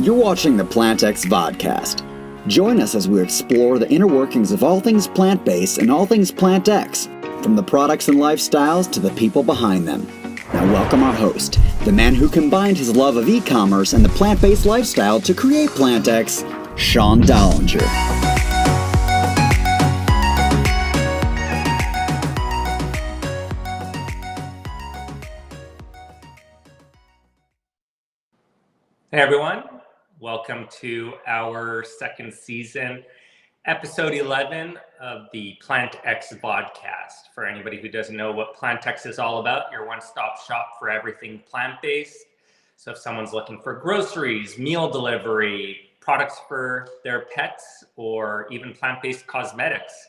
You're watching the PlantX vodcast. Join us as we explore the inner workings of all things plant-based and all things PlantX, from the products and lifestyles to the people behind them. Now welcome our host, the man who combined his love of e-commerce and the plant-based lifestyle to create PlantX, Sean Dollinger. Hey everyone, welcome to our second season, episode 11 of the PlantX vodcast. For anybody who doesn't know what PlantX is all about, your one-stop shop for everything plant-based. So if someone's looking for groceries, meal delivery, products for their pets, or even plant-based cosmetics,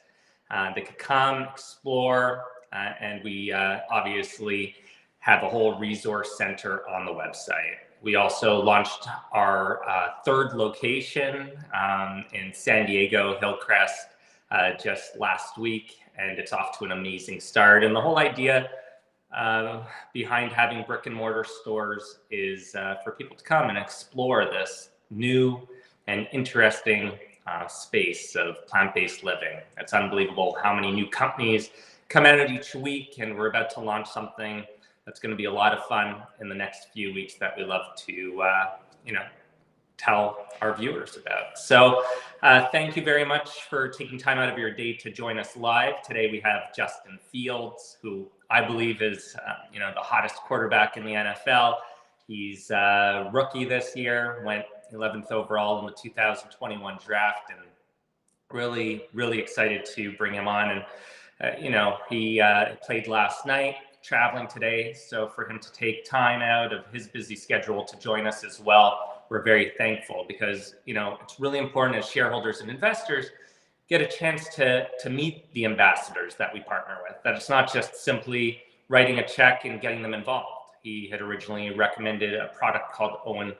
they could come, explore, and we obviously have a whole resource center on the website. We also launched our third location in San Diego, Hillcrest, just last week, and it's off to an amazing start. And the whole idea behind having brick and mortar stores is for people to come and explore this new and interesting space of plant-based living. It's unbelievable how many new companies come out each week, and we're about to launch something that's going to be a lot of fun in the next few weeks that we love to, tell our viewers about. So thank you very much for taking time out of your day to join us live. Today we have Justin Fields, who I believe is, the hottest quarterback in the NFL. He's a rookie this year, went 11th overall in the 2021 draft, and really, really excited to bring him on. And, he played last night, traveling today, so for him to take time out of his busy schedule to join us as well, we're very thankful, because it's really important as shareholders and investors get a chance to meet the ambassadors that we partner with, that it's not just simply writing a check and getting them involved. He had originally recommended a product called Owen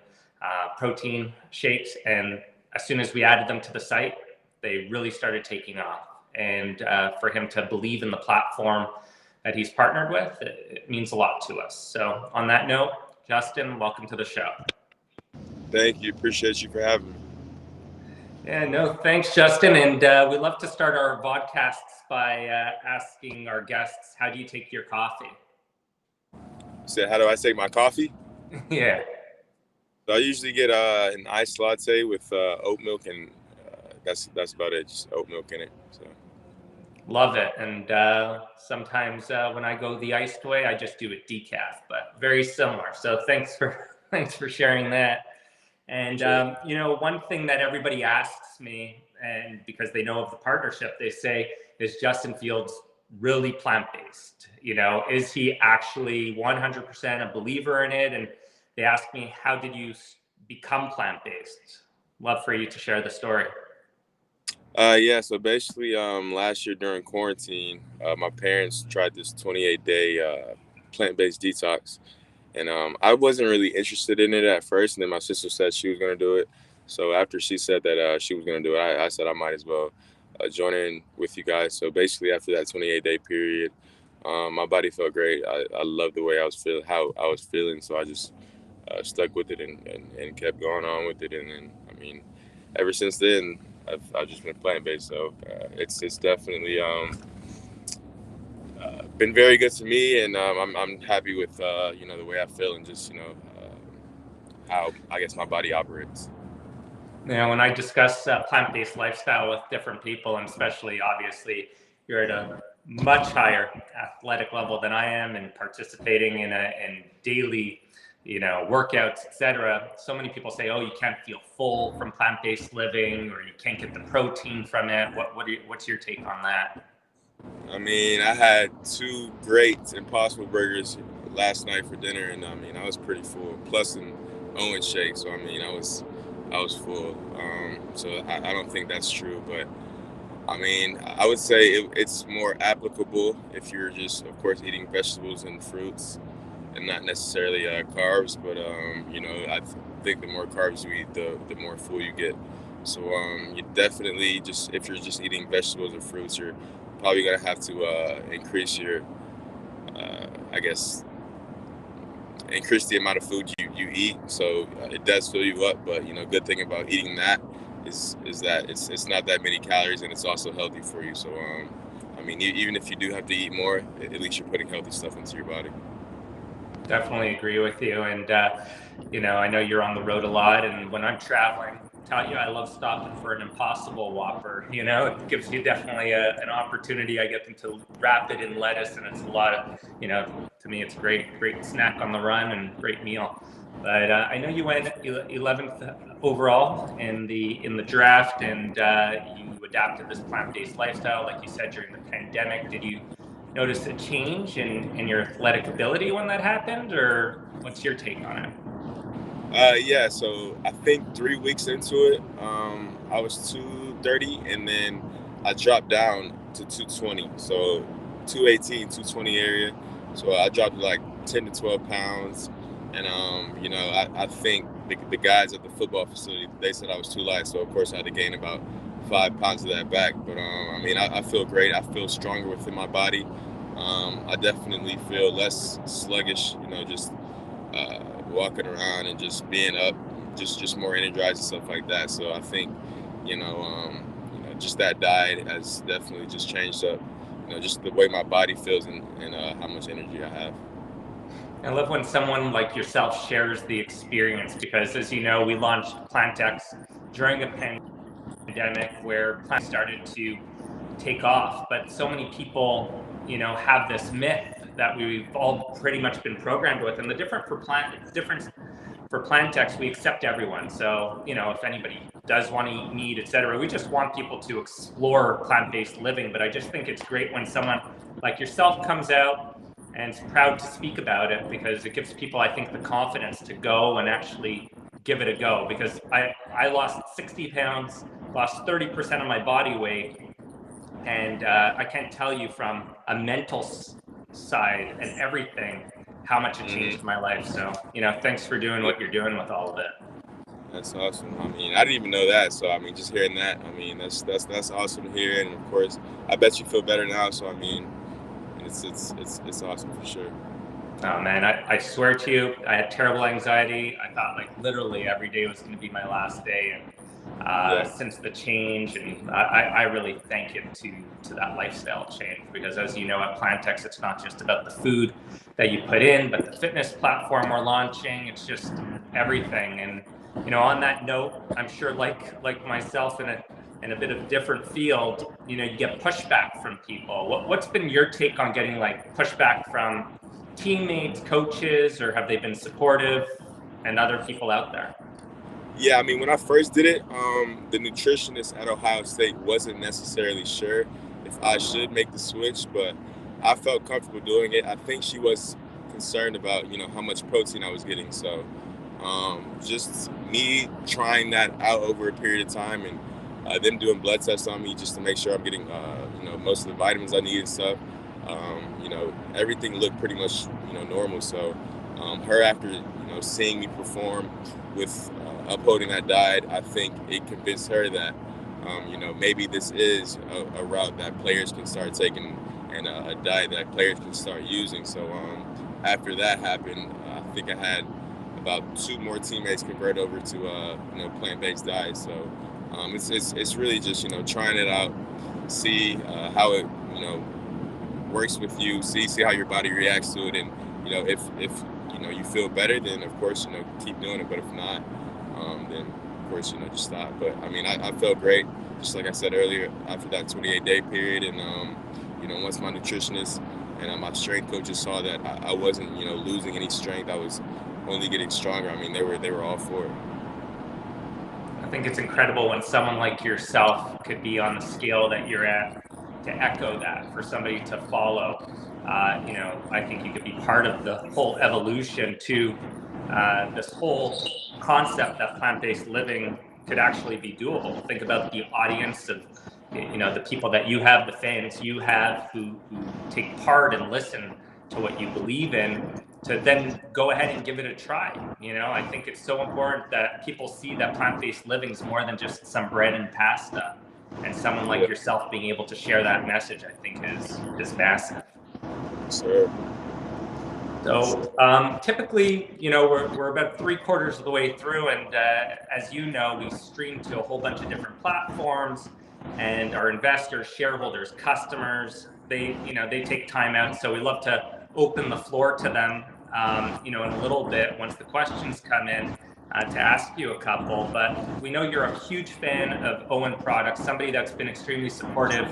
protein shakes, and as soon as we added them to the site, they really started taking off. And for him to believe in the platform that he's partnered with, it means a lot to us. So on that note, Justin, welcome to the show. Thank you. Appreciate you for having me. Yeah, no, thanks, Justin. And we love to start our podcasts by asking our guests, how do you take your coffee? So how do I take my coffee? Yeah. So I usually get an iced latte with oat milk, and that's about it. Just oat milk in it. So. Love it. And sometimes when I go the iced way, I just do it decaf, but very similar. So thanks for sharing that. And Sure. One thing that everybody asks me, and because they know of the partnership, they say, is Justin Fields really plant-based? Is he actually 100% a believer in it? And they ask me, how did you become plant-based? Love for you to share the story. So basically, last year during quarantine, my parents tried this 28-day plant-based detox, and I wasn't really interested in it at first. And then my sister said she was gonna do it. So after she said that she was gonna do it, I said I might as well join in with you guys. So basically, after that 28-day period, my body felt great. I loved the way I was feeling. So I just stuck with it and kept going on with it. And then, ever since then, I've just been plant-based, so it's definitely been very good to me, and I'm happy with the way I feel and just how I guess my body operates. When I discuss plant-based lifestyle with different people, and especially obviously you're at a much higher athletic level than I am, and participating in daily workouts, etc. So many people say, oh, you can't feel full from plant-based living, or you can't get the protein from it. What's your take on that? I had 2 great Impossible Burgers last night for dinner, and I was pretty full, plus an Owen shake. So I was full. So I don't think that's true, but I would say it's more applicable if you're just, of course, eating vegetables and fruits and not necessarily carbs, but I think the more carbs you eat, the more full you get. So you definitely, just if you're just eating vegetables or fruits, you're probably gonna have to increase the amount of food you eat. So it does fill you up, but good thing about eating that is that it's not that many calories, and it's also healthy for you. So I mean, even if you do have to eat more, at least you're putting healthy stuff into your body. Definitely agree with you. And, I know you're on the road a lot. And when I'm traveling, tell you, I love stopping for an Impossible Whopper. It gives you definitely an opportunity. I get them to wrap it in lettuce, and it's a lot of, to me, it's great snack on the run and great meal. But I know you went 11th overall in the draft, and you adapted this plant-based lifestyle, like you said, during the pandemic. Did you notice a change in your athletic ability when that happened, or what's your take on it? Yeah, so I think 3 weeks into it, I was 230, and then I dropped down to 220. So 218, 220 area. So I dropped like 10 to 12 pounds. And, I think the guys at the football facility, they said I was too light. So, of course, I had to gain about 5 pounds of that back. But, I feel great. I feel stronger within my body. I definitely feel less sluggish, just walking around and just being up, just more energized and stuff like that. So I think, just that diet has definitely just changed up, just the way my body feels and how much energy I have. I love when someone like yourself shares the experience, because, as you know, we launched PlantX during a pandemic where plants started to take off, but so many people, have this myth that we've all pretty much been programmed with. And the difference for PlantX, we accept everyone. So, if anybody does want to eat meat, etc., we just want people to explore plant-based living. But I just think it's great when someone like yourself comes out and is proud to speak about it, because it gives people, I think, the confidence to go and actually give it a go. Because I lost 60 pounds, lost 30% of my body weight. And I can't tell you from a mental side and everything how much it changed my life. So, thanks for doing what you're doing with all of it. That's awesome. I didn't even know that. So, just hearing that, that's awesome to hear. And of course, I bet you feel better now. So, it's awesome for sure. Oh man, I swear to you, I had terrible anxiety. I thought like literally every day was going to be my last day. And since the change, and I really thank it to that lifestyle change, because as you know, at PlantX, it's not just about the food that you put in, but the fitness platform we're launching. It's just everything. And on that note, I'm sure like myself in a bit of different field, you get pushback from people. What's been your take on getting like pushback from teammates, coaches, or have they been supportive, and other people out there? Yeah, when I first did it, the nutritionist at Ohio State wasn't necessarily sure if I should make the switch, but I felt comfortable doing it. I think she was concerned about, how much protein I was getting. So just me trying that out over a period of time, and them doing blood tests on me just to make sure I'm getting, most of the vitamins I need and stuff. Everything looked pretty much, normal. So her, after, seeing me perform with upholding that diet, I think it convinced her that, maybe this is a route that players can start taking, and a diet that players can start using. So after that happened, I think I had about 2 more teammates convert over to plant-based diet. So it's really just trying it out, see how it works with you, see how your body reacts to it, and if you feel better, then of course keep doing it. But if not, then of course just stop. But I felt great, just like I said earlier, after that 28-day period. And once my nutritionist and my strength coaches saw that I wasn't losing any strength, I was only getting stronger. They were all for it. I think it's incredible when someone like yourself could be on the scale that you're at, to echo that for somebody to follow. I think you could be part of the whole evolution to this whole concept that plant-based living could actually be doable. Think about the audience of, the people that you have, the fans you have who take part and listen to what you believe in, to then go ahead and give it a try. I think it's so important that people see that plant-based living is more than just some bread and pasta. And someone like yourself being able to share that message, I think is massive. Sure. So typically, we're about 3/4 of the way through, and as you know, we stream to a whole bunch of different platforms, and our investors, shareholders, customers, they take time out. So we love to open the floor to them, in a little bit once the questions come in, to ask you a couple. But we know you're a huge fan of Owen products, somebody that's been extremely supportive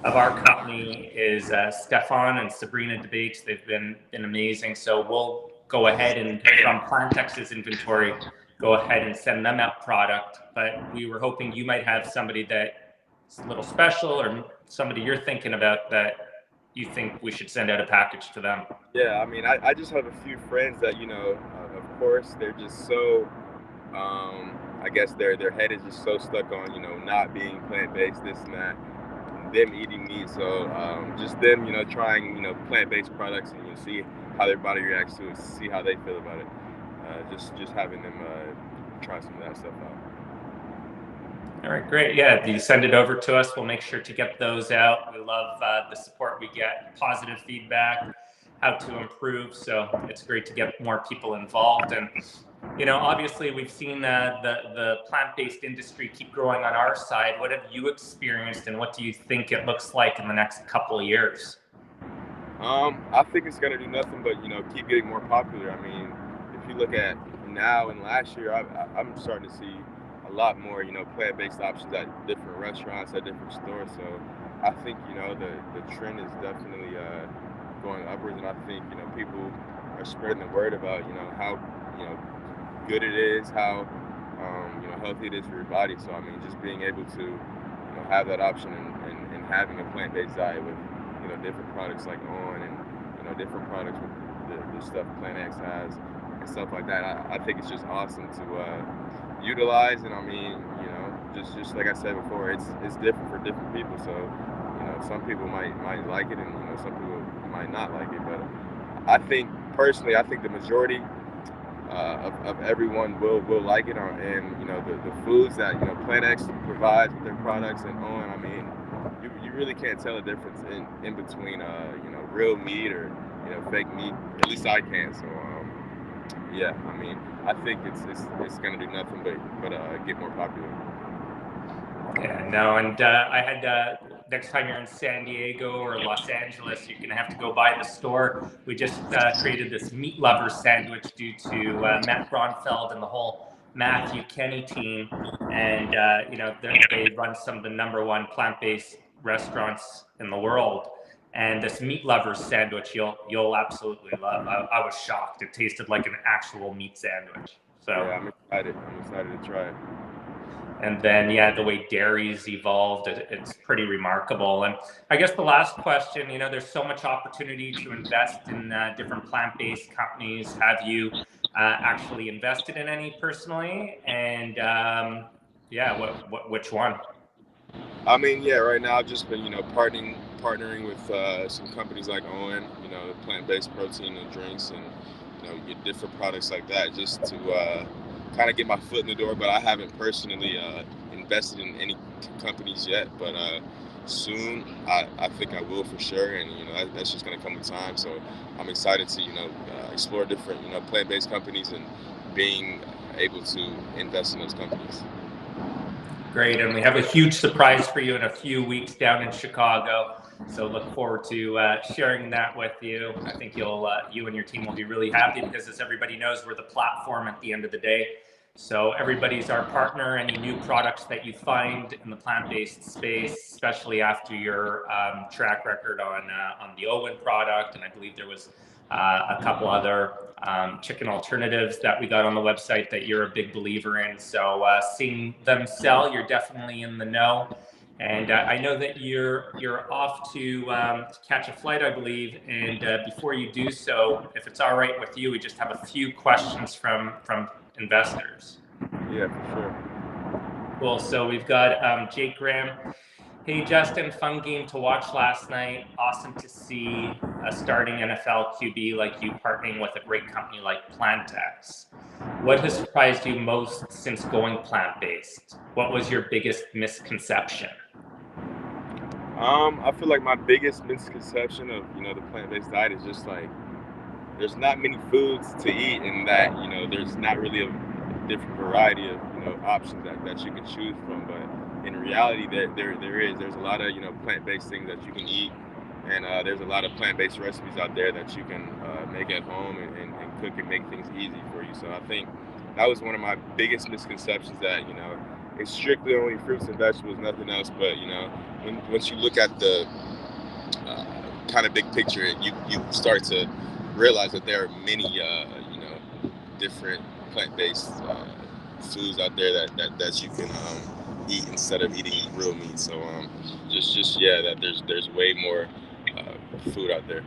of our company is Stefan and Sabrina Debates. They've been amazing. So we'll go ahead and from PlantX's inventory, go ahead and send them out product. But we were hoping you might have somebody that's a little special, or somebody you're thinking about that you think we should send out a package to them. Yeah, I mean, I just have a few friends that, of course, they're just so, I guess their head is just so stuck on, not being plant-based, this and that, them eating meat. So just them, trying, plant-based products, and you see how their body reacts to it, see how they feel about it. Just having them try some of that stuff out. All right, great. Yeah, you send it over to us. We'll make sure to get those out. We love the support we get, positive feedback, how to improve. So it's great to get more people involved. And, obviously we've seen the plant-based industry keep growing on our side. What have you experienced, and what do you think it looks like in the next couple of years? I think it's going to do nothing but, keep getting more popular. I mean, if you look at now and last year, I'm starting to see a lot more, plant-based options at different restaurants, at different stores. So I think, the trend is definitely going upwards, and I think, people are spreading the word about, how, good it is, how, healthy it is for your body. So, I mean, just being able to, have that option and having a plant-based diet with, different products like On and, different products with the stuff PlantX has and stuff like that. I think it's just awesome to utilize. And I mean, just like I said before, it's different for different people. So, some people might like it, and some people might not like it. But I think personally, I think the majority of everyone will like it. And the foods that PlantX provides with their products and On, I mean, you really can't tell the difference in between real meat or fake meat. At least I can. So yeah, I mean, I think it's gonna do nothing but get more popular. Yeah, no, and I had next time you're in San Diego or Los Angeles, you're gonna have to go by the store. We just created this meat lover sandwich due to Matt Braunfeld and the whole Matthew Kenny team, and they run some of the #1 plant-based restaurants in the world. And this meat lovers sandwich you'll absolutely love. I was shocked. It tasted like an actual meat sandwich. So yeah, I'm excited to try it. And then, the way dairy's evolved, it's pretty remarkable. And I guess the last question, there's so much opportunity to invest in different plant-based companies. Have you actually invested in any personally? And which one? I mean, yeah, right now I've just been, partnering with some companies like Owen, plant-based protein and drinks, and get different products like that, just to kind of get my foot in the door. But I haven't personally invested in any companies yet. But soon, I think I will for sure, and that's just going to come with time. So I'm excited to explore different plant-based companies and being able to invest in those companies. Great, and we have a huge surprise for you in a few weeks down in Chicago. So look forward to sharing that with you. I think you and your team will be really happy, because as everybody knows, we're the platform at the end of the day. So everybody's our partner. Any new products that you find in the plant-based space, especially after your track record on the Owen product, and I believe there was a couple other chicken alternatives that we got on the website that you're a big believer in. So seeing them sell, you're definitely in the know. And I know that you're off to catch a flight, I believe. And before you do so, if it's all right with you, we just have a few questions from investors. Yeah, for sure. Cool. So we've got Jake Graham. Hey, Justin, fun game to watch last night. Awesome to see a starting NFL QB like you partnering with a great company like PlantX. What has surprised you most since going plant-based? What was your biggest misconception? I feel like my biggest misconception of the plant-based diet is just like there's not many foods to eat, and that there's not really a different variety of options that you can choose from. But in reality, there's a lot of plant-based things that you can eat, and there's a lot of plant-based recipes out there that you can make at home and cook and make things easy for you. So I think that was one of my biggest misconceptions, that it's strictly only fruits and vegetables, nothing else. But once you look at the kind of big picture, you start to realize that there are many different plant-based foods out there that you can eat instead of eating real meat. So just that there's way more food out there.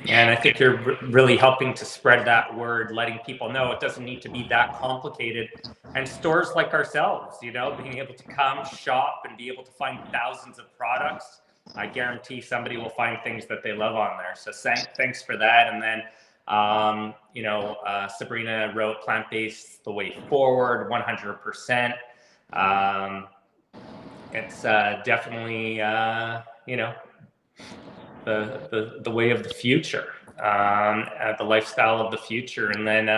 Yeah, and I think you're really helping to spread that word, letting people know it doesn't need to be that complicated. And stores like ourselves, being able to come shop and be able to find thousands of products, I guarantee somebody will find things that they love on there. So thanks for that. And then, Sabrina wrote plant-based the way forward, 100%. It's definitely, the way of the future, the lifestyle of the future. And then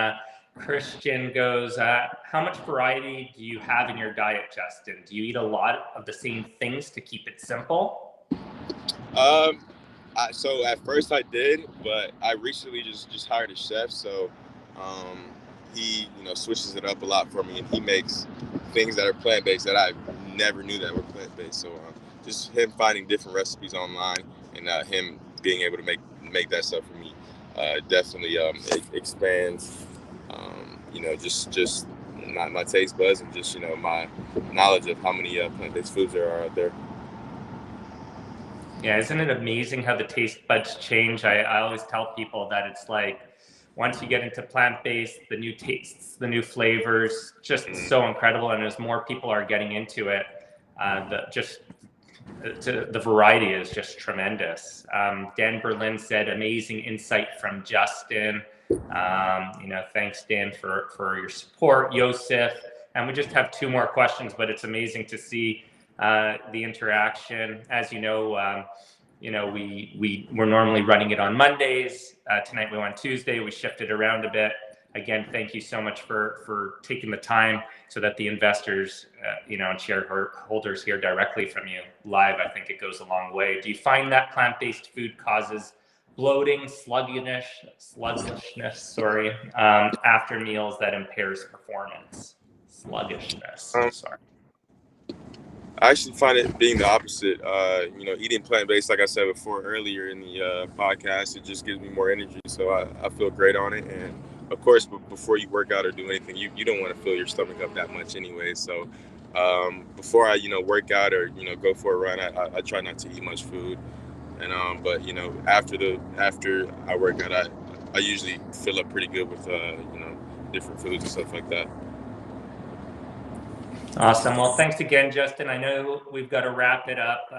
Christian goes, how much variety do you have in your diet, Justin? Do you eat a lot of the same things to keep it simple? So at first I did, but I recently just hired a chef, so he switches it up a lot for me, and he makes things that are plant-based that I never knew that were plant-based. So just him finding different recipes online, and him being able to make that stuff for me definitely it expands just not my taste buds, and just my knowledge of how many plant-based foods there are out there. Yeah, isn't it amazing how the taste buds change? I always tell people that it's like, once you get into plant-based, the new tastes, the new flavors, just so incredible. And as more people are getting into it, the variety is just tremendous. Dan Berlin said, amazing insight from Justin. Thanks, Dan, for your support. Yosef. And we just have 2 more questions, but it's amazing to see the interaction. As you know, we're normally running it on Mondays. Tonight we went Tuesday. We shifted around a bit. Again, thank you so much for taking the time so that the investors, and shareholders hear directly from you live. I think it goes a long way. Do you find that plant-based food causes bloating, sluggishness, after meals that impairs performance? Sluggishness, sorry. I actually find it being the opposite. Eating plant-based, like I said before earlier in the podcast, it just gives me more energy. So I feel great on it. And of course, before you work out or do anything, you don't want to fill your stomach up that much anyway. So before I, work out or, go for a run, I try not to eat much food. And but after I work out, I usually fill up pretty good with different foods and stuff like that. Awesome. Well, thanks again, Justin. I know we've got to wrap it up.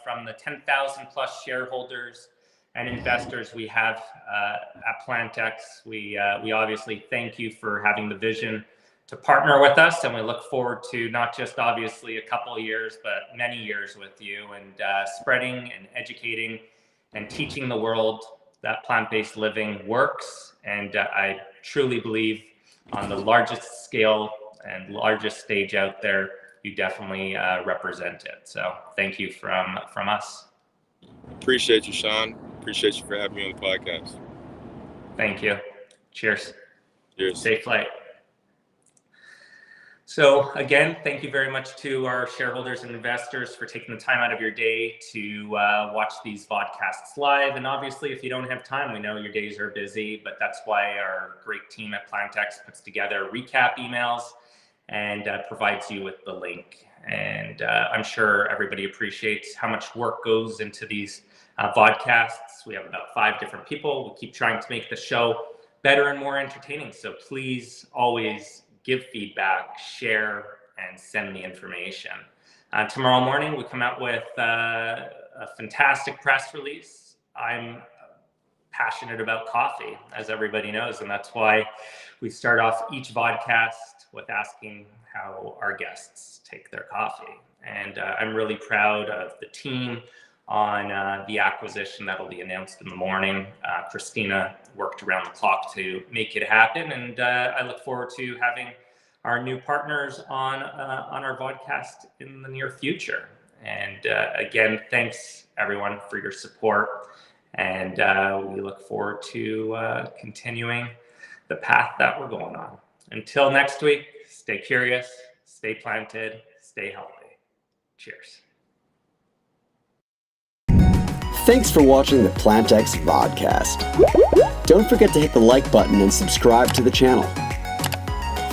From the 10,000 plus shareholders and investors we have at PlantX, we obviously thank you for having the vision to partner with us, and we look forward to not just obviously a couple of years, but many years with you, and spreading and educating and teaching the world that plant-based living works. And I truly believe on the largest scale and largest stage out there, you definitely represent it. So thank you from us. Appreciate you, Sean. Appreciate you for having me on the podcast. Thank you. Cheers. Cheers. Safe flight. So again, thank you very much to our shareholders and investors for taking the time out of your day to watch these podcasts live. And obviously, if you don't have time, we know your days are busy, but that's why our great team at PlantX puts together recap emails and provides you with the link. And I'm sure everybody appreciates how much work goes into these podcasts. We have about 5 different people. We keep trying to make the show better and more entertaining. So please always give feedback, share, and send me information. Tomorrow morning, we come out with a fantastic press release. I'm passionate about coffee, as everybody knows, and that's why we start off each podcast with asking how our guests take their coffee. And I'm really proud of the team, on the acquisition that'll be announced in the morning. Christina worked around the clock to make it happen, and I look forward to having our new partners on our podcast in the near future. And again, thanks everyone for your support, and we look forward to continuing the path that we're going on. Until next week, stay curious, stay planted, stay healthy. Cheers. Thanks for watching the PlantX Vodcast. Don't forget to hit the like button and subscribe to the channel.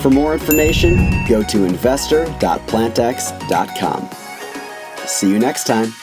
For more information, go to investor.plantx.com. See you next time.